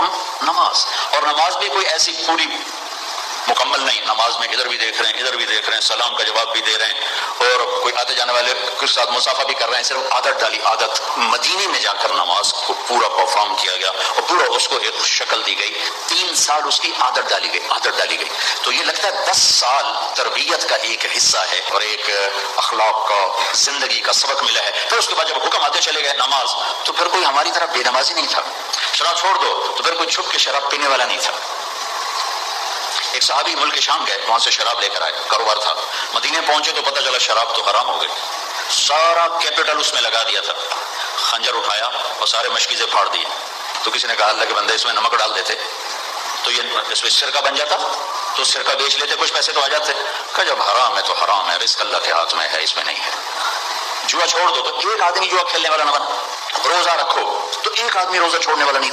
हुक्म नमाज, और नमाज भी कोई ऐसी पूरी मुकम्मल नहीं, नमाज में इधर भी देख रहे हैं, इधर भी देख रहे हैं, सलाम का जवाब भी दे रहे हैं, और कोई आते जाने वाले के साथ मुसाफा भी कर रहे हैं, सिर्फ आदत डाली आदत। मदीने में जाकर नमाज को पूरा परफॉर्म किया गया और पूरा उसको एक शक्ल दी गई। 3 साल उसकी आदत डाली गई, आदत डाली गई। तो ये लगता है 10 साल तरबियत का एक हिस्सा है और एक अखलाक का, जिंदगी का सबक मिला है। फिर उसके बाद जब हुक्म आते चले गए नमाज, तो फिर कोई हमारी तरह बेनमाजी नहीं था। शराब छोड़ दो तो फिर कोई छुप के शराब पीने वाला नहीं था। एक सहाबी मुल्क शाम गए, वहां से शराब लेकर आए, कारोबार था। मदीने पहुंचे तो पता चला शराब तो हराम हो गई। सारा कैपिटल उसमें लगा दिया था, खंजर उठाया और सारे मशकीज़े फाड़ दिए। तो किसी ने कहा अल्लाह के बंदे इसमें नमक डाल देते तो ये इसमें सिरका बन जाता, तो सिरका बेच लेते, कुछ पैसे तो आ जाते। कहा जब हराम है तो हराम है, रिस्क अल्लाह के हाथ में है, इसमें नहीं है। जुआ छोड़ दो तो एक आदमी जुआ खेलने वाला न बना, रोजा रखो तो एक आदमी रोजा छोड़ने वाला नहीं।